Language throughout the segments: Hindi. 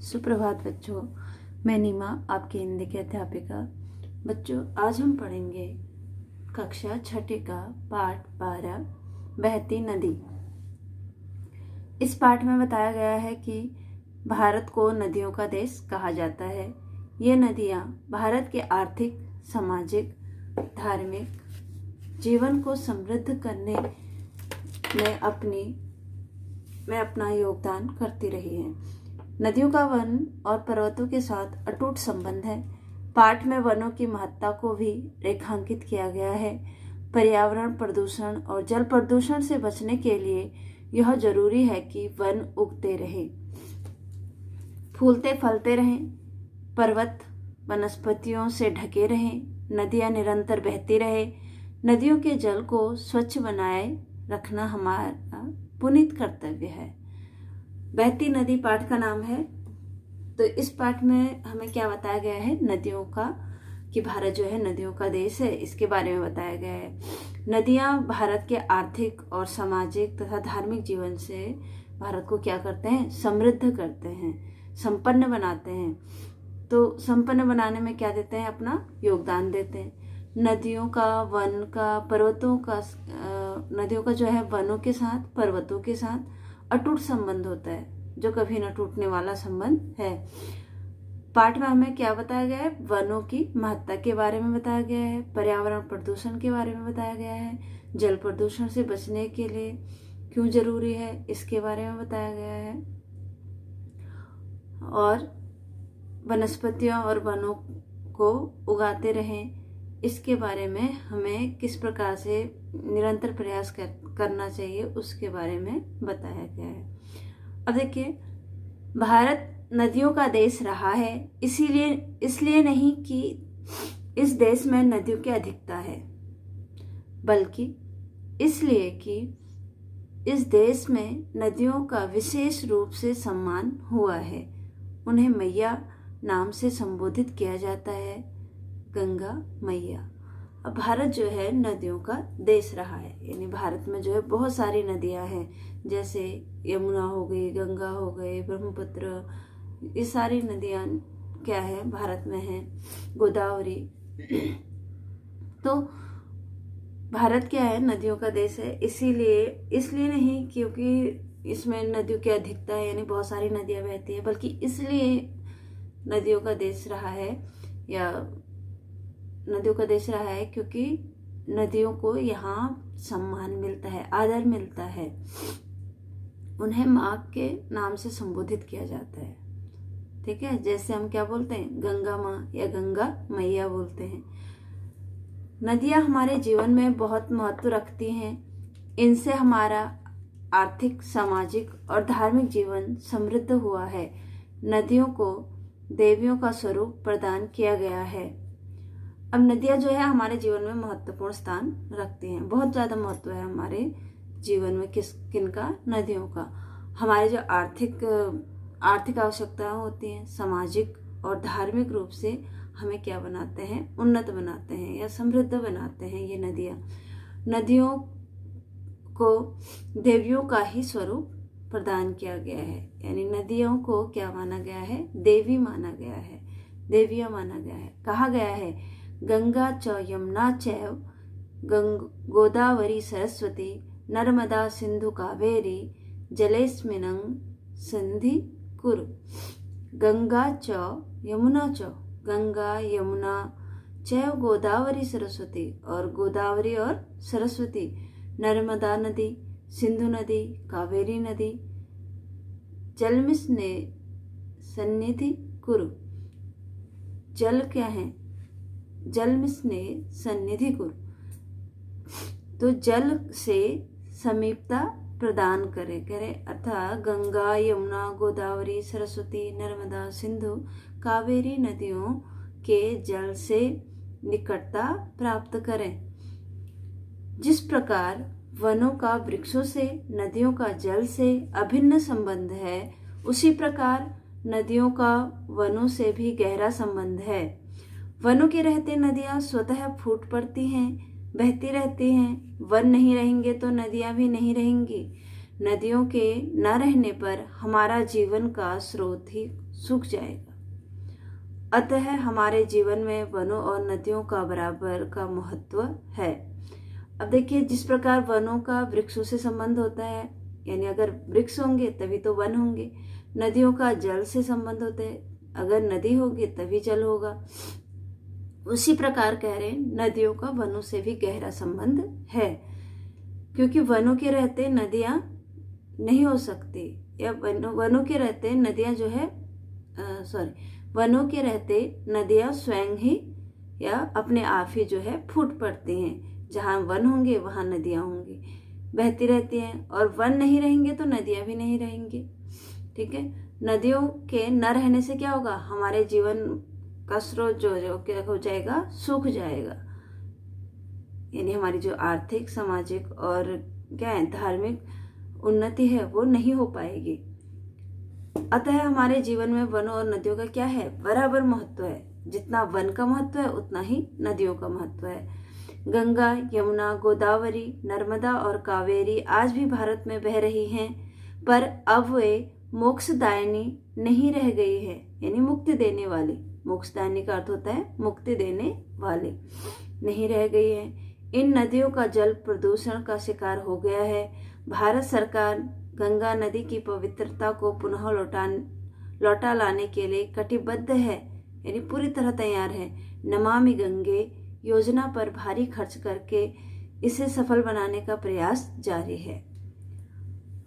सुप्रभात बच्चों, मैं नीमा आपकी हिंदी की अध्यापिका। बच्चों, आज हम पढ़ेंगे कक्षा छठी का पाठ 12 बहती नदी। इस पाठ में बताया गया है कि भारत को नदियों का देश कहा जाता है। ये नदियाँ भारत के आर्थिक, सामाजिक, धार्मिक जीवन को समृद्ध करने में अपना योगदान करती रही हैं। नदियों का वन और पर्वतों के साथ अटूट संबंध है। पाठ में वनों की महत्ता को भी रेखांकित किया गया है। पर्यावरण प्रदूषण और जल प्रदूषण से बचने के लिए यह जरूरी है कि वन उगते रहें, फूलते फलते रहें, पर्वत वनस्पतियों से ढके रहें, नदियां निरंतर बहती रहे। नदियों के जल को स्वच्छ बनाए रखना हमारा पुनीत कर्तव्य है। बहती नदी पाठ का नाम है। तो इस पाठ में हमें क्या बताया गया है? नदियों का, कि भारत जो है नदियों का देश है, इसके बारे में बताया गया है। नदियां भारत के आर्थिक और सामाजिक तथा धार्मिक जीवन से भारत को क्या करते हैं? समृद्ध करते हैं, संपन्न बनाते हैं। तो संपन्न बनाने में क्या देते हैं? अपना योगदान देते हैं। नदियों का, वन का, पर्वतों का, नदियों का जो है वनों के साथ, पर्वतों के साथ अटूट संबंध होता है, जो कभी न टूटने वाला संबंध है। पाठ में हमें क्या बताया गया है? वनों की महत्ता के बारे में बताया गया है, पर्यावरण प्रदूषण के बारे में बताया गया है, जल प्रदूषण से बचने के लिए क्यों जरूरी है इसके बारे में बताया गया है, और वनस्पतियों और वनों को उगाते रहें इसके बारे में हमें किस प्रकार से निरंतर प्रयास करना चाहिए उसके बारे में बताया गया है। अब देखिए, भारत नदियों का देश रहा है, इसलिए नहीं कि इस देश में नदियों की अधिकता है, बल्कि इसलिए कि इस देश में नदियों का विशेष रूप से सम्मान हुआ है। उन्हें मैया नाम से संबोधित किया जाता है, गंगा मैया। अब भारत जो है नदियों का देश रहा है, यानी भारत में जो है बहुत सारी नदियां हैं, जैसे यमुना हो गई, गंगा हो गई, ब्रह्मपुत्र, ये सारी नदियां क्या है? भारत में है, गोदावरी। तो भारत क्या है? नदियों का देश है। इसलिए नहीं क्योंकि इसमें नदियों की अधिकता है, यानी बहुत सारी नदियां बहती है, बल्कि इसलिए नदियों का देश रहा है, या नदियों का देश रहा है क्योंकि नदियों को यहाँ सम्मान मिलता है, आदर मिलता है। उन्हें माँ के नाम से संबोधित किया जाता है। ठीक है, जैसे हम क्या बोलते हैं? गंगा माँ या गंगा मैया बोलते हैं। नदियाँ हमारे जीवन में बहुत महत्व रखती हैं। इनसे हमारा आर्थिक, सामाजिक और धार्मिक जीवन समृद्ध हुआ है। नदियों को देवियों का स्वरूप प्रदान किया गया है। अब नदियां जो है हमारे जीवन में महत्वपूर्ण स्थान रखती हैं। बहुत ज्यादा महत्व है हमारे जीवन में किनका? नदियों का। हमारे जो आर्थिक आवश्यकताएं होती हैं, सामाजिक और धार्मिक रूप से हमें क्या बनाते हैं? उन्नत बनाते हैं या समृद्ध बनाते हैं ये नदियां। नदियों को देवियों का ही स्वरूप प्रदान किया गया है, यानी नदियों को क्या माना गया है? देवी माना गया है, देवियां माना गया है। कहा गया है, गंगा च यमुना चैव गोदावरी सरस्वती नर्मदा सिंधु कावेरी जलेस्मिनं सन्धि कुरु। गंगा च यमुना च, गंगा यमुना, चैव गोदावरी सरस्वती, और गोदावरी और सरस्वती, नर्मदा नदी, सिंधु नदी, कावेरी नदी, जलमिस्ने सन्निधि कुरु। जल क्या है? जलमिस्ने सन्निधि कुरु, तो जल से समीपता प्रदान करे अर्थात गंगा, यमुना, गोदावरी, सरस्वती, नर्मदा, सिंधु, कावेरी नदियों के जल से निकटता प्राप्त करें। जिस प्रकार वनों का वृक्षों से, नदियों का जल से अभिन्न संबंध है, उसी प्रकार नदियों का वनों से भी गहरा संबंध है। वनों के रहते नदियां स्वतः फूट पड़ती हैं, बहती रहती हैं। वन नहीं रहेंगे तो नदियां भी नहीं रहेंगी। नदियों के न रहने पर हमारा जीवन का स्रोत ही सूख जाएगा। अतः हमारे जीवन में वनों और नदियों का बराबर का महत्व है। अब देखिए, जिस प्रकार वनों का वृक्षों से संबंध होता है, यानी अगर वृक्ष होंगे तभी तो वन होंगे। नदियों का जल से संबंध होता है, अगर नदी होगी तभी जल होगा। उसी प्रकार कह रहे हैं नदियों का वनों से भी गहरा संबंध है, क्योंकि वनों के रहते नदियां नहीं हो सकती, या वनों के रहते नदियां जो है वनों के रहते नदियां स्वयं ही या अपने आप ही जो है फूट पड़ती हैं। जहाँ वन होंगे वहाँ नदियां होंगी, बहती रहती हैं, और वन नहीं रहेंगे तो नदियां भी नहीं रहेंगी। ठीक है, नदियों के न रहने से क्या होगा, हमारे जीवन का स्रोत जो क्या हो जाएगा, सूख जाएगा। यानी हमारी जो आर्थिक, सामाजिक और क्या है धार्मिक उन्नति है वो नहीं हो पाएगी। अतः हमारे जीवन में वनों और नदियों का क्या है, बराबर महत्व है। जितना वन का महत्व है उतना ही नदियों का महत्व है। गंगा, यमुना, गोदावरी, नर्मदा और कावेरी आज भी भारत में बह रही हैं, पर अब वे मोक्षदायिनी नहीं रह गई है, यानी मुक्ति देने वाली। मोक्षदायिनी का अर्थ होता है मुक्ति देने वाली, नहीं रह गई है। इन नदियों का जल प्रदूषण का शिकार हो गया है। भारत सरकार गंगा नदी की पवित्रता को पुनः लौटा लाने के लिए कटिबद्ध है, यानी पूरी तरह तैयार है। नमामि गंगे योजना पर भारी खर्च करके इसे सफल बनाने का प्रयास जारी है।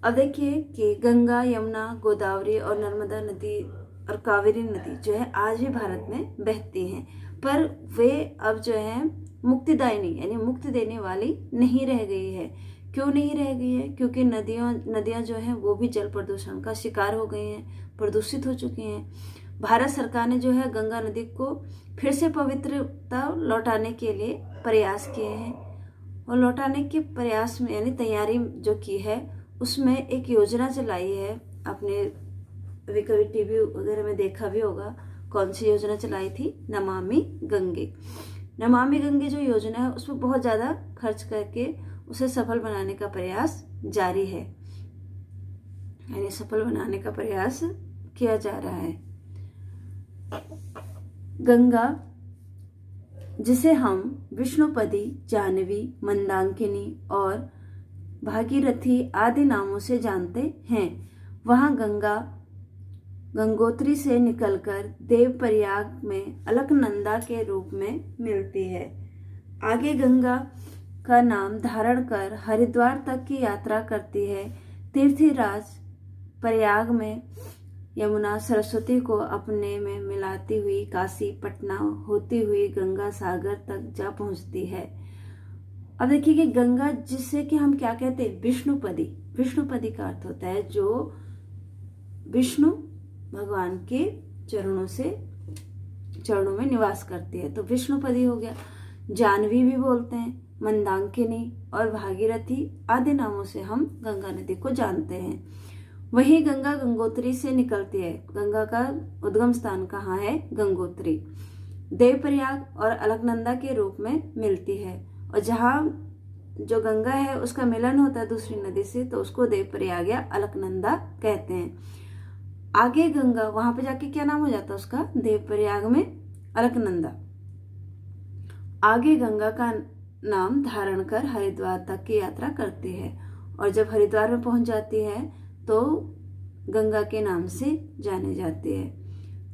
अब देखिए कि गंगा, यमुना, गोदावरी और नर्मदा नदी और कावेरी नदी जो है आज भी भारत में बहती हैं, पर वे अब जो है मुक्तिदायिनी यानी मुक्ति देने वाली नहीं रह गई है। क्यों नहीं रह गई है? क्योंकि नदियां जो हैं वो भी जल प्रदूषण का शिकार हो गई हैं, प्रदूषित हो चुकी हैं। भारत सरकार ने जो है गंगा नदी को फिर से पवित्रता लौटाने के लिए प्रयास किए हैं, और लौटाने के प्रयास में यानी तैयारी जो की है उसमें एक योजना चलाई है। आपने कभी टीवी वगैरह में देखा भी होगा, कौन सी योजना चलाई थी, नमामि गंगे। नमामि गंगे जो योजना है उसमें बहुत ज़्यादा खर्च करके उसे सफल बनाने का प्रयास जारी है, यानी सफल बनाने का प्रयास किया जा रहा है। गंगा, जिसे हम विष्णुपदी, जाह्नवी, मंदाकिनी और भागीरथी आदि नामों से जानते हैं, वहाँ गंगोत्री से निकलकर देवप्रयाग में अलकनंदा के रूप में मिलती है। आगे गंगा का नाम धारण कर हरिद्वार तक की यात्रा करती है। तीर्थराज प्रयाग में यमुना सरस्वती को अपने में मिलाती हुई काशी, पटना होती हुई गंगा सागर तक जा पहुंचती है। अब देखिए कि गंगा, जिससे कि हम क्या कहते हैं, विष्णुपदी। विष्णुपदी का अर्थ होता है जो विष्णु भगवान के चरणों में निवास करती है, तो विष्णुपदी हो गया। जाह्नवी भी बोलते हैं, मंदाकिनी और भागीरथी आदि नामों से हम गंगा नदी को जानते हैं। वही गंगा गंगोत्री से निकलती है। गंगा का उद्गम स्थान कहाँ है? गंगोत्री। देवप्रयाग और अलकनंदा के रूप में मिलती है, और जहाँ जो गंगा है उसका मिलन होता है दूसरी नदी से, तो उसको देवप्रयाग या अलकनंदा कहते हैं। आगे गंगा, वहां पे जाके क्या नाम हो जाता है उसका? देवप्रयाग में अलकनंदा। आगे गंगा का नाम धारण कर हरिद्वार तक की यात्रा करती है, और जब हरिद्वार में पहुंच जाती है तो गंगा के नाम से जाने जाती है।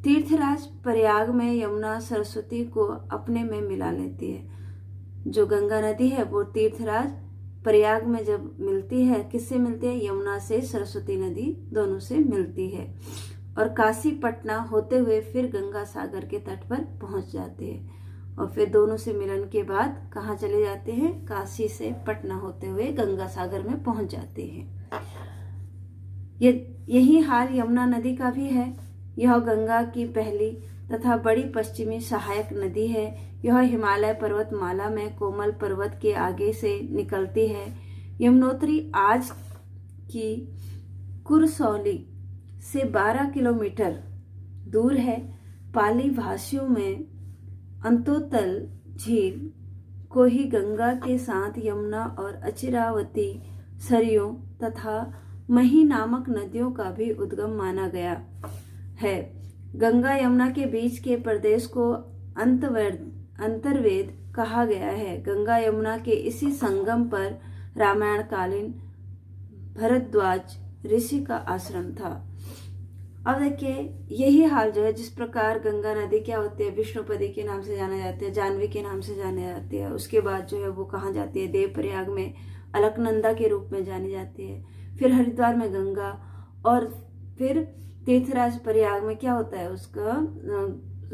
तीर्थराज प्रयाग में यमुना सरस्वती को अपने में मिला लेती है। जो गंगा नदी है वो तीर्थराज प्रयाग में जब मिलती है, किससे मिलती है? यमुना से सरस्वती नदी दोनों से मिलती है, और काशी, पटना होते हुए फिर गंगा सागर के तट पर पहुंच जाती है, और फिर दोनों से मिलन के बाद कहाँ चले जाते हैं? काशी से पटना होते हुए गंगा सागर में पहुंच जाते हैं। यही हाल यमुना नदी का भी है। यह गंगा की पहली तथा बड़ी पश्चिमी सहायक नदी है। यह हिमालय पर्वतमाला में कोमल पर्वत के आगे से निकलती है। यमुनोत्री आज की कुरसौली से 12 किलोमीटर दूर है। पाली भाषियों में अंतोतल झील को ही गंगा के साथ यमुना और अचिरावती, सरयू तथा मही नामक नदियों का भी उद्गम माना गया है। गंगा यमुना के बीच के प्रदेश को अंतर्वेद कहा गया है। गंगा यमुना के इसी संगम पर रामायण कालीन भरद्वाज ऋषि का आश्रम था। अब देखिए, यही हाल जो है, जिस प्रकार गंगा नदी क्या होती है, विष्णुपदी के नाम से जाना जाती है, जाह्नवी के नाम से जानी जाती है। उसके बाद जो है वो कहाँ जाती है, देवप्रयाग में अलकनंदा के रूप में जानी जाती है। फिर हरिद्वार में गंगा, और फिर तीर्थराज प्रयाग में क्या होता है, उसका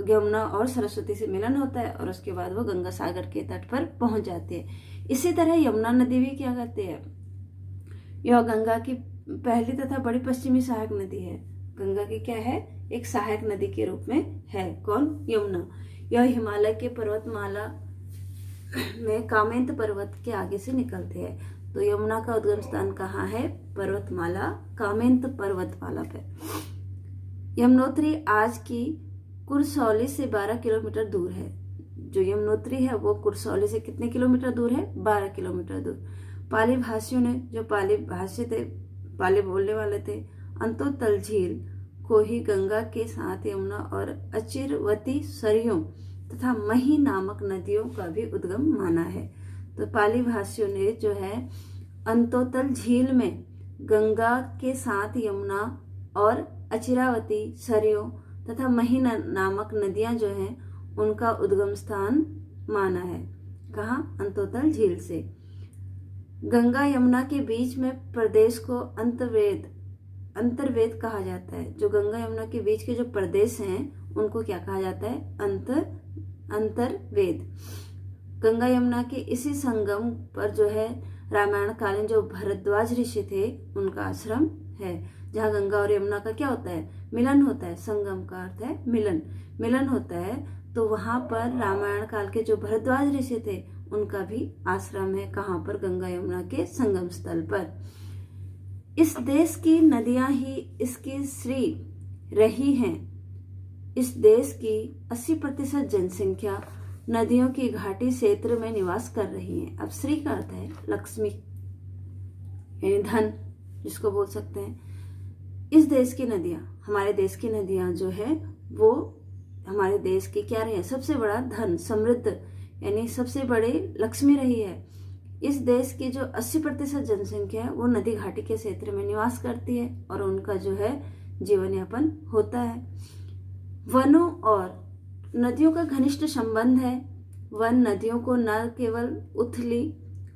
यमुना और सरस्वती से मिलन होता है, और उसके बाद वो गंगा सागर के तट पर पहुंच जाती है। इसी तरह यमुना नदी भी क्या कहते हैं, यह गंगा की पहली तथा बड़ी पश्चिमी सहायक नदी है। गंगा की क्या है, एक सहायक नदी के रूप में है। कौन, यमुना। यह हिमालय के पर्वतमाला में कामेंत पर्वत के आगे से निकलते हैं। तो यमुना का उद्गम स्थान कहाँ है, पर्वतमाला, कामेंत पर्वतमाला पे। यमुनोत्री आज की कुरसौली से 12 किलोमीटर दूर है। जो यमुनोत्री है वो कुरसौली से कितने किलोमीटर दूर है, 12 किलोमीटर दूर। पाली भाषियों ने, जो पाली भाषी थे, पाली बोलने वाले थे, अंतोतल झील को ही गंगा के साथ यमुना और अचिरवती सरयू तथा मही नामक नदियों का भी उद्गम माना है। तो पाली भाषियों ने जो है अंतोतल झील में गंगा के साथ यमुना और अचिरावती सरयू तथा मही नामक नदियां जो हैं उनका उद्गम स्थान माना है। कहाँ, अंतोतल झील से। गंगा यमुना के बीच में प्रदेश को अंतर्वेद कहा जाता है। जो गंगा यमुना के बीच के जो प्रदेश हैं उनको क्या कहा जाता है, अंतर्वेद। गंगा यमुना के इसी संगम पर जो है रामायण कालीन जो भरद्वाज ऋषि थे उनका आश्रम है, जहाँ गंगा और यमुना का क्या होता है, मिलन होता है। संगम का अर्थ है मिलन होता है। तो वहां पर रामायण काल के जो भरद्वाज ऋषि थे उनका भी आश्रम है। कहाँ पर, गंगा यमुना के संगम स्थल पर। इस देश की नदियां ही इसकी श्री रही हैं। इस देश की 80% जनसंख्या नदियों की घाटी क्षेत्र में निवास कर रही है। अब श्री का अर्थ है लक्ष्मी, यानी धन, जिसको बोल सकते हैं। इस देश की नदियां, हमारे देश की नदियां जो है वो हमारे देश की क्या रही है, सबसे बड़ा धन, समृद्ध, यानी सबसे बड़ी लक्ष्मी रही है। इस देश की जो 80% जनसंख्या है वो नदी घाटी के क्षेत्र में निवास करती है और उनका जो है जीवन यापन होता है। वनों और नदियों का घनिष्ठ संबंध है। वन नदियों को न केवल उथली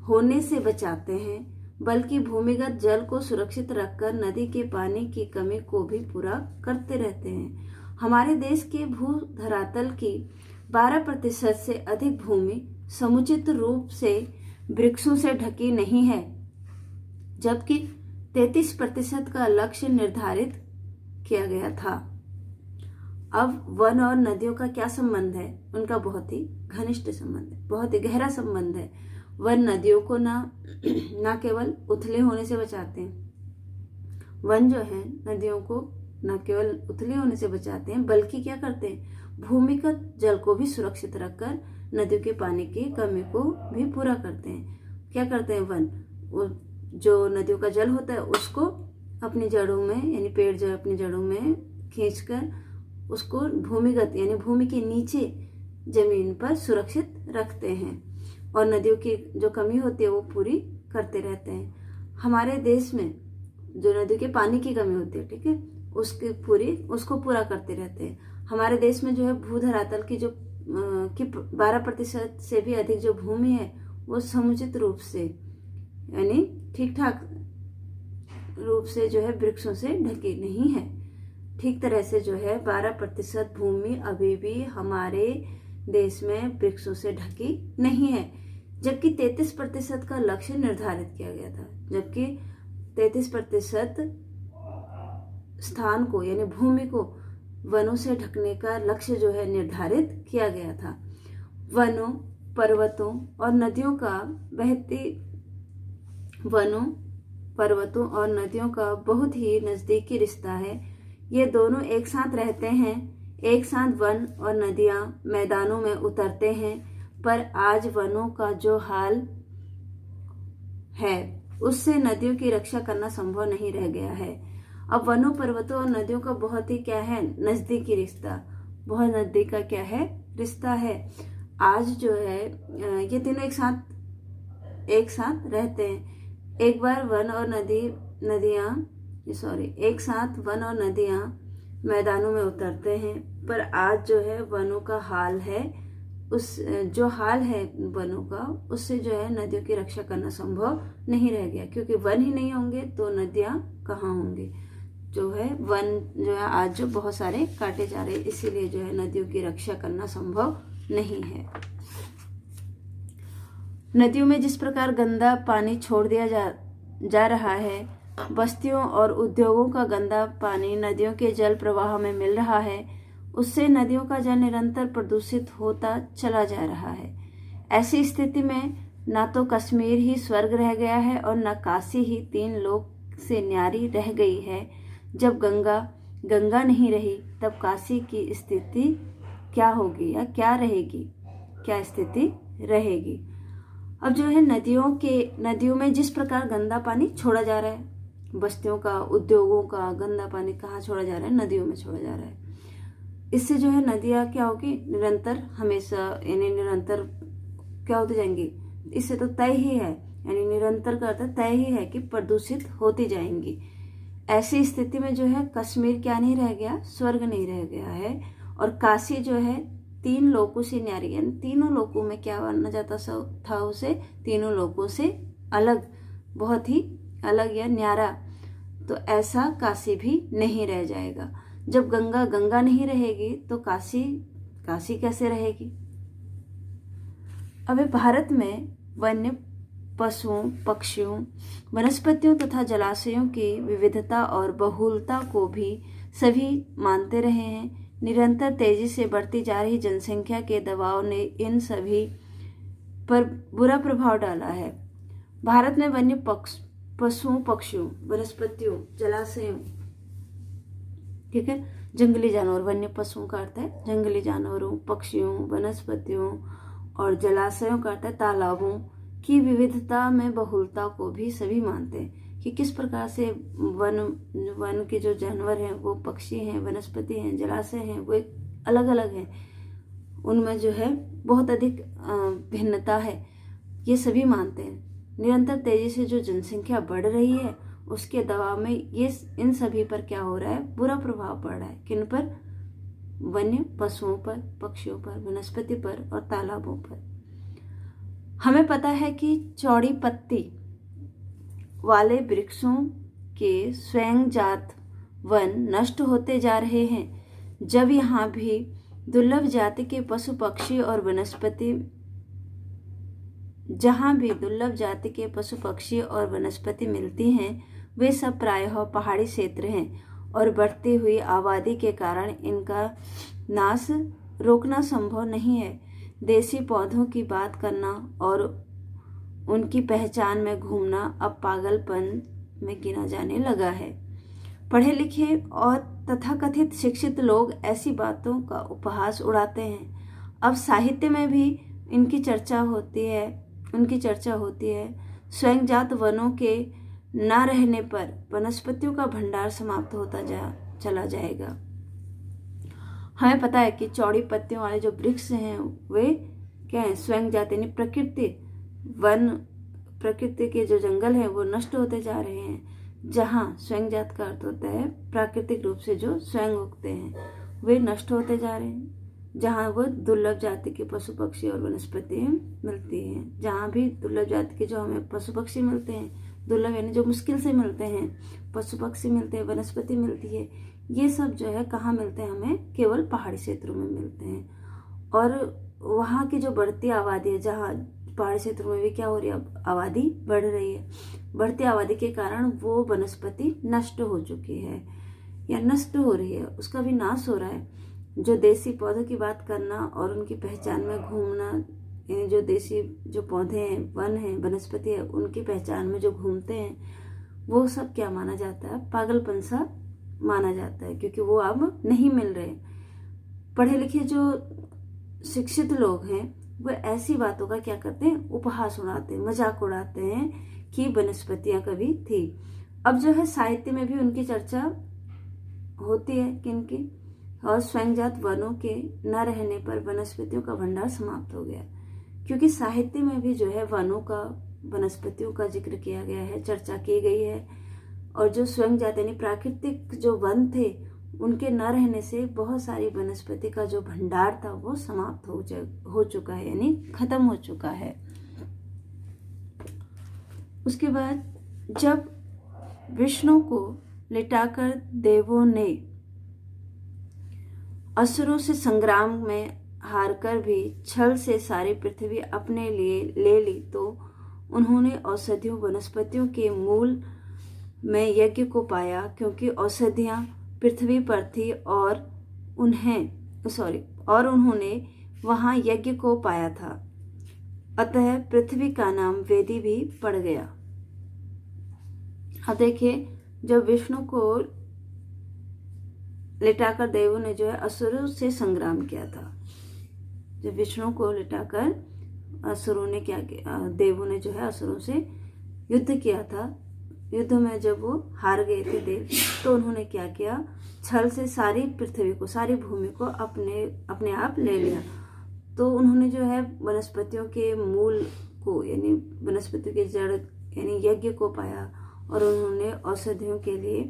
होने से बचाते हैं बल्कि भूमिगत जल को सुरक्षित रखकर नदी के पानी की कमी को भी पूरा करते रहते हैं। हमारे देश के भू धरातल की 12% से अधिक भूमि समुचित रूप से वृक्षों से ढकी नहीं है, जबकि 33% का लक्ष्य निर्धारित किया गया था। अब वन और नदियों का क्या संबंध है, उनका बहुत ही घनिष्ठ संबंध है, बहुत ही गहरा संबंध है। वन नदियों को ना केवल उथले होने से बचाते हैं, वन जो है नदियों को न केवल उथले होने से बचाते हैं बल्कि क्या करते हैं, भूमिगत जल को भी सुरक्षित रखकर नदियों के पानी की कमी को भी पूरा करते हैं। क्या करते हैं वन, जो नदियों का जल होता है उसको अपनी जड़ों में, यानी पेड़ जो है अपनी जड़ों में खींचकर उसको भूमिगत यानी भूमि के नीचे जमीन पर सुरक्षित रखते हैं और नदियों की जो कमी होती है वो पूरी करते रहते हैं। हमारे देश में जो नदियों के पानी की कमी होती है, ठीक है, उसको पूरा करते रहते हैं। हमारे देश में जो है भू धरातल की जो 12% से भी अधिक जो भूमि है वो समुचित रूप से यानी ठीक ठाक रूप से जो है वृक्षों से ढकी नहीं है। ठीक तरह से जो है 12% भूमि अभी भी हमारे देश में वृक्षों से ढकी नहीं है, जबकि 33% का लक्ष्य निर्धारित किया गया था। जबकि 33% स्थान को यानी भूमि को वनों से ढकने का लक्ष्य जो है निर्धारित किया गया था। वनों, पर्वतों और नदियों का बहुत ही नजदीकी रिश्ता है। ये दोनों एक साथ रहते हैं। एक साथ वन और नदियां मैदानों में उतरते हैं, पर आज वनों का जो हाल है उससे नदियों की रक्षा करना संभव नहीं रह गया है। अब वनों, पर्वतों और नदियों का बहुत ही क्या है, नजदीकी रिश्ता, बहुत नजदीक का क्या है, रिश्ता है। आज जो है ये तीनों एक साथ रहते हैं। एक बार वन और एक साथ वन और नदियां मैदानों में उतरते हैं, पर आज जो है वनों का हाल है, जो हाल है वनों का, उससे जो है नदियों की रक्षा करना संभव नहीं रह गया, क्योंकि वन ही नहीं होंगे तो नदियां कहाँ होंगी। जो है वन जो है आज जो बहुत सारे काटे जा रहे हैं, इसीलिए जो है नदियों की रक्षा करना संभव नहीं है। नदियों में जिस प्रकार गंदा पानी छोड़ दिया जा रहा है, बस्तियों और उद्योगों का गंदा पानी नदियों के जल प्रवाह में मिल रहा है, उससे नदियों का जल निरंतर प्रदूषित होता चला जा रहा है। ऐसी स्थिति में ना तो कश्मीर ही स्वर्ग रह गया है और न काशी ही 3 लोक से न्यारी रह गई है। जब गंगा नहीं रही, तब काशी की स्थिति क्या होगी या क्या रहेगी, क्या स्थिति रहेगी। अब जो है नदियों में जिस प्रकार गंदा पानी छोड़ा जा रहा है, बस्तियों का, उद्योगों का गंदा पानी कहाँ छोड़ा जा रहा है, नदियों में छोड़ा जा रहा है। इससे जो है नदियाँ क्या होगी, निरंतर हमेशा यानी निरंतर क्या होती जाएंगी, इससे तो तय ही है, यानी निरंतर का अर्थ तय ही है कि प्रदूषित होती जाएंगी। ऐसी स्थिति में जो है कश्मीर क्या नहीं रह गया, स्वर्ग नहीं रह गया है, और काशी जो है 3 लोकों से न्यारी, यानी तीनों लोकों में क्या माना जाता था उसे, तीनों लोकों से अलग, बहुत ही अलग या न्यारा। तो ऐसा काशी भी नहीं रह जाएगा। जब गंगा नहीं रहेगी तो काशी कैसे रहेगी। अब भारत में वन्य पशुओं, पक्षियों, वनस्पतियों तथा जलाशयों की विविधता और बहुलता को भी सभी मानते रहे हैं। निरंतर तेजी से बढ़ती जा रही जनसंख्या के दबाव ने इन सभी पर बुरा प्रभाव डाला है। भारत में वन्य पशुओं, पक्षियों, वनस्पतियों, जलाशयों, ठीक है, जंगली जानवर, वन्य पशुओं का अर्थ है जंगली जानवरों, पक्षियों, वनस्पतियों और जलाशयों का अर्थ है तालाबों की विविधता में बहुलता को भी सभी मानते हैं कि किस प्रकार से वन के जो जानवर हैं, वो पक्षी हैं, वनस्पति हैं, जलाशय हैं, वो एक अलग अलग हैं, उनमें जो है बहुत अधिक भिन्नता है, ये सभी मानते हैं। निरंतर तेजी से जो जनसंख्या बढ़ रही है, उसके दबाव में ये इन सभी पर क्या हो रहा है, बुरा प्रभाव पड़ रहा है। किन पर, वन्य पशुओं पर, पक्षियों पर, वनस्पति पर और तालाबों पर। हमें पता है कि चौड़ी पत्ती वाले वृक्षों के स्वयंजात वन नष्ट होते जा रहे हैं। जब यहाँ भी दुर्लभ जाति के पशु पक्षी और वनस्पति जहाँ भी दुर्लभ जाति के पशु पक्षी और वनस्पति मिलती हैं, वे सब प्रायः पहाड़ी क्षेत्र हैं और बढ़ती हुई आबादी के कारण इनका नाश रोकना संभव नहीं है। देसी पौधों की बात करना और उनकी पहचान में घूमना अब पागलपन में गिना जाने लगा है। पढ़े लिखे और तथाकथित शिक्षित लोग ऐसी बातों का उपहास उड़ाते हैं। अब साहित्य में भी उनकी चर्चा होती है। स्वयंजात वनों के न रहने पर वनस्पतियों का भंडार समाप्त होता चला जाएगा। हमें पता है कि चौड़ी पत्तियों वाले जो वृक्ष हैं वे क्या हैं, स्वयंजात यानी प्रकृति के जो जंगल हैं वो नष्ट होते जा रहे हैं। जहाँ स्वयंजात का अर्थ होता है प्राकृतिक रूप से जो स्वयं उगते हैं, वे नष्ट होते जा रहे हैं। जहाँ वो दुर्लभ जाति के पशु पक्षी और वनस्पति मिलती हैं, जहाँ भी दुर्लभ जाति के जो हमें पशु पक्षी मिलते हैं, दुर्लभ यानी जो मुश्किल से मिलते हैं, पशु पक्षी मिलते हैं, वनस्पति मिलती है, ये सब जो है कहाँ मिलते हैं, हमें केवल पहाड़ी क्षेत्रों में मिलते हैं। और वहाँ की जो बढ़ती आबादी है, जहाँ पहाड़ी क्षेत्रों में भी क्या हो रही है, आबादी बढ़ रही है, बढ़ती आबादी के कारण वो वनस्पति नष्ट हो चुकी है या नष्ट हो रही है, उसका भी नाश हो रहा है। जो देसी पौधों की बात करना और उनकी पहचान में घूमना, यानी जो देसी जो पौधे हैं, वन हैं, वनस्पति है, उनकी पहचान में जो घूमते हैं, वो सब क्या माना जाता है, पागलपन सा माना जाता है, क्योंकि वो अब नहीं मिल रहे। पढ़े लिखे जो शिक्षित लोग हैं वो ऐसी बातों का क्या करते हैं, उपहास उड़ाते हैं, मजाक उड़ाते हैं कि वनस्पतियां कभी थी। अब जो है साहित्य में भी उनकी चर्चा होती है किनकी, और स्वयंजात वनों के न रहने पर वनस्पतियों का भंडार समाप्त हो गया, क्योंकि साहित्य में भी जो है वनों का, वनस्पतियों का जिक्र किया गया है, चर्चा की गई है। और जो स्वयंजात यानी प्राकृतिक जो वन थे उनके न रहने से बहुत सारी वनस्पति का जो भंडार था वो समाप्त हो चुका है, यानी खत्म हो चुका है। उसके बाद जब विष्णु को लिटाकर देवों ने असुरों से संग्राम में हारकर भी छल से सारी पृथ्वी अपने लिए ले ली, तो उन्होंने औषधियों वनस्पतियों के मूल में यज्ञ को पाया, क्योंकि औषधियां पृथ्वी पर थी और उन्होंने वहां यज्ञ को पाया था। अतः पृथ्वी का नाम वेदी भी पड़ गया। अब देखिए, जब विष्णु को लिटाकर देवों ने जो है असुरों से संग्राम किया था, जब विष्णु को लिटाकर असुरों ने क्या किया, देवों ने जो है असुरों से युद्ध किया था, युद्ध में जब वो हार गए थे देव, तो उन्होंने क्या किया, छल से सारी पृथ्वी को, सारी भूमि को अपने आप ले लिया। तो उन्होंने जो है वनस्पतियों के मूल को, यानी वनस्पतियों के जड़ यानी यज्ञ को पाया, और उन्होंने औषधियों के लिए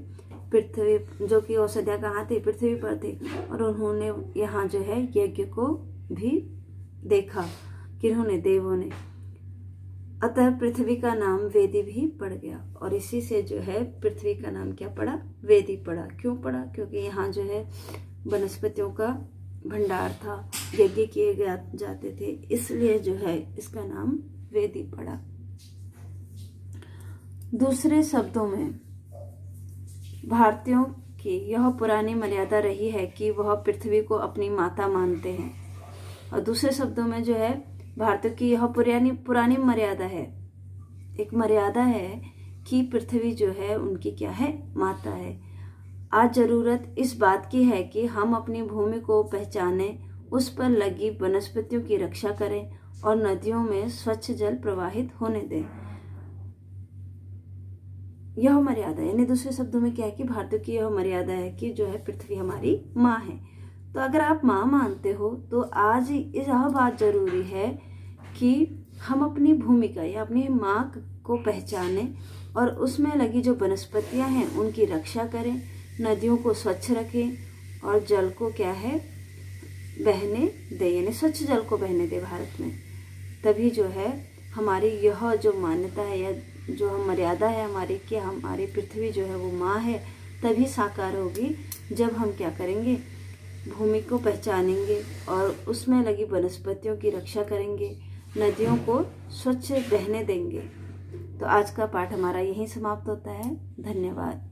पृथ्वी, जो कि औषधियाँ कहाँ थी, पृथ्वी पर थी, और उन्होंने यहाँ जो है यज्ञ को भी देखा, किन्होंने, देवों ने। अतः पृथ्वी का नाम वेदी भी पड़ गया, और इसी से जो है पृथ्वी का नाम क्या पड़ा, वेदी पड़ा। क्यों पड़ा, क्योंकि यहाँ जो है वनस्पतियों का भंडार था, यज्ञ किए जाते थे, इसलिए जो है इसका नाम वेदी पड़ा। दूसरे शब्दों में भारतीयों की यह पुरानी मर्यादा रही है कि वह पृथ्वी को अपनी माता मानते हैं, और दूसरे शब्दों में जो है भारतीयों की यह पुरानी मर्यादा है, एक मर्यादा है कि पृथ्वी जो है उनकी क्या है, माता है। आज जरूरत इस बात की है कि हम अपनी भूमि को पहचानें, उस पर लगी वनस्पतियों की रक्षा करें और नदियों में स्वच्छ जल प्रवाहित होने दें। यह मर्यादा, यानी दूसरे शब्दों में क्या है कि भारतीयों की यह मर्यादा है कि जो है पृथ्वी हमारी माँ है। तो अगर आप माँ मानते हो तो आज यह बात जरूरी है कि हम अपनी भूमिका या अपनी माँ को पहचानें और उसमें लगी जो वनस्पतियाँ हैं उनकी रक्षा करें, नदियों को स्वच्छ रखें और जल को क्या है, बहने दे, यानी स्वच्छ जल को बहने दे भारत में। तभी जो है हमारी यह जो मान्यता है या जो हम मर्यादा है हमारी कि हमारी पृथ्वी जो है वो माँ है, तभी साकार होगी जब हम क्या करेंगे, भूमि को पहचानेंगे और उसमें लगी वनस्पतियों की रक्षा करेंगे, नदियों को स्वच्छ बहने देंगे। तो आज का पाठ हमारा यहीं समाप्त होता है। धन्यवाद।